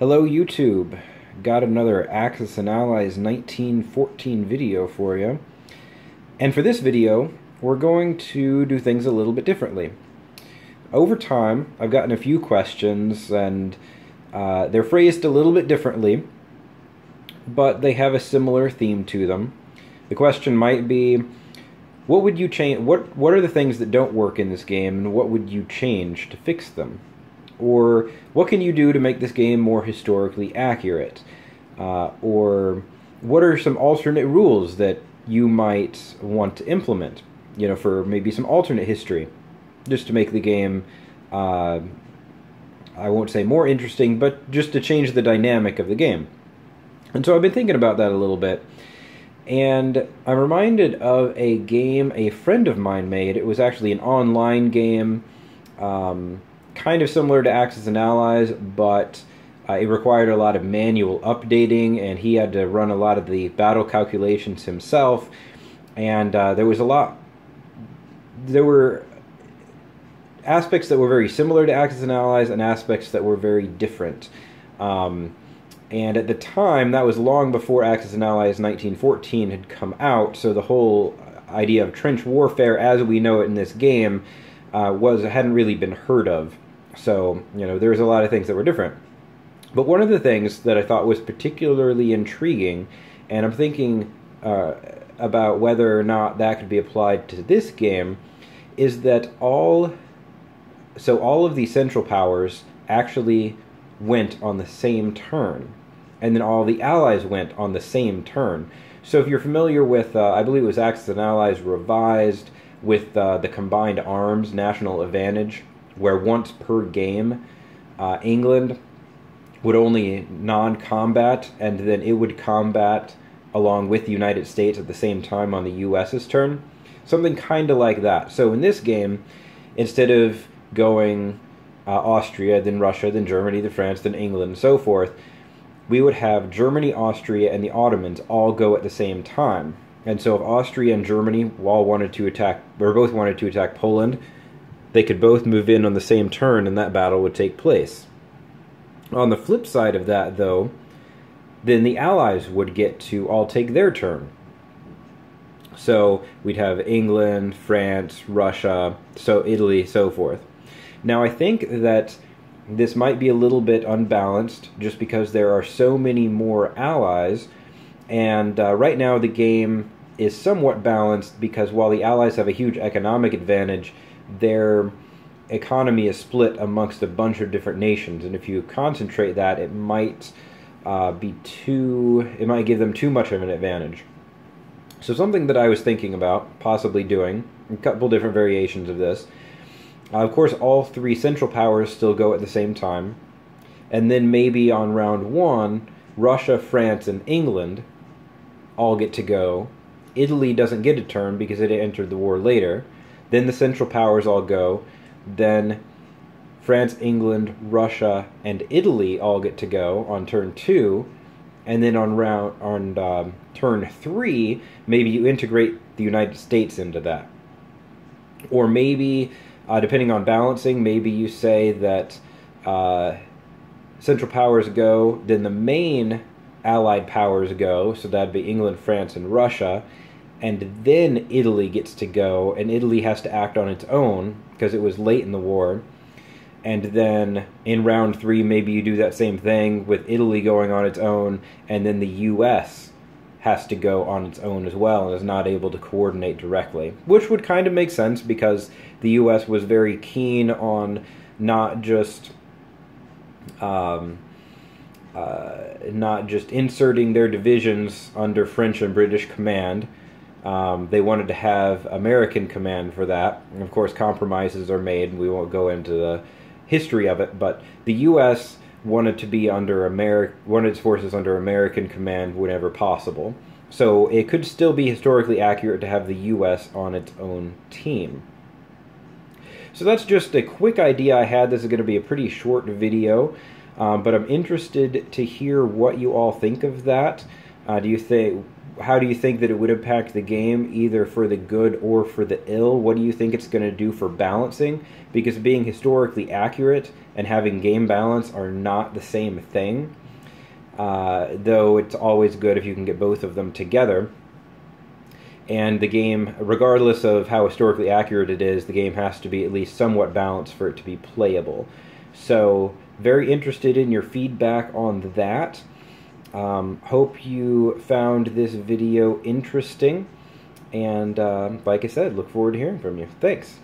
Hello YouTube, got another Axis and Allies 1914 video for you. And for this video, we're going to do things a little bit differently. Over time, I've gotten a few questions and they're phrased a little bit differently, but they have a similar theme to them. The question might be, what would you change? What are the things that don't work in this game, and what would you change to fix them? Or what can you do to make this game more historically accurate? Or what are some alternate rules that you might want to implement, you know, for maybe some alternate history, just to make the game, I won't say more interesting, but just to change the dynamic of the game. And so I've been thinking about that a little bit, and I'm reminded of a game a friend of mine made. It was actually an online game, kind of similar to Axis and Allies, but it required a lot of manual updating, and he had to run a lot of the battle calculations himself. And there were aspects that were very similar to Axis and Allies and aspects that were very different. And at the time, that was long before Axis and Allies 1914 had come out, so the whole idea of trench warfare as we know it in this game hadn't really been heard of. So, you know, there was a lot of things that were different. But one of the things that I thought was particularly intriguing, and I'm thinking about whether or not that could be applied to this game, is that all of the Central Powers actually went on the same turn, and then all the Allies went on the same turn. So if you're familiar with, I believe it was Axis and Allies Revised, with the Combined Arms National Advantage, where once per game, England would only non-combat, and then it would combat along with the United States at the same time on the US's turn. Something kind of like that. So in this game, instead of going Austria, then Russia, then Germany, then France, then England, and so forth, we would have Germany, Austria, and the Ottomans all go at the same time. And so if Austria and Germany all wanted to attack, or both wanted to attack Poland, they could both move in on the same turn, and that battle would take place. On the flip side of that, though, then the Allies would get to all take their turn. So we'd have England, France, Russia, so Italy, so forth. Now I think that this might be a little bit unbalanced, just because there are so many more Allies, and right now the game is somewhat balanced, because while the Allies have a huge economic advantage, their economy is split amongst a bunch of different nations, and if you concentrate that, it might give them too much of an advantage. So something that I was thinking about possibly doing, a couple different variations of this, of course all three Central Powers still go at the same time, and then maybe on round one, Russia, France, and England all get to go. Italy doesn't get a turn because it entered the war later. Then the Central Powers all go. Then France, England, Russia, and Italy all get to go on turn 2. And then on turn 3, maybe you integrate the United States into that. Or maybe, depending on balancing, maybe you say that Central Powers go, then the main Allied powers go, so that'd be England, France, and Russia, and then Italy gets to go, and Italy has to act on its own, because it was late in the war. And then in round 3, maybe you do that same thing with Italy going on its own, and then the US has to go on its own as well, and is not able to coordinate directly. Which would kind of make sense, because the US was very keen on not just inserting their divisions under French and British command. They wanted to have American command for that. And of course, compromises are made, and we won't go into the history of it, but the U.S. wanted to be wanted its forces under American command whenever possible. So it could still be historically accurate to have the U.S. on its own team. So that's just a quick idea I had. This is going to be a pretty short video, but I'm interested to hear what you all think of that. How do you think that it would impact the game, either for the good or for the ill? What do you think it's going to do for balancing? Because being historically accurate and having game balance are not the same thing, though it's always good if you can get both of them together. And the game, regardless of how historically accurate it is, the game has to be at least somewhat balanced for it to be playable. So, very interested in your feedback on that. Hope you found this video interesting. And like I said, look forward to hearing from you. Thanks.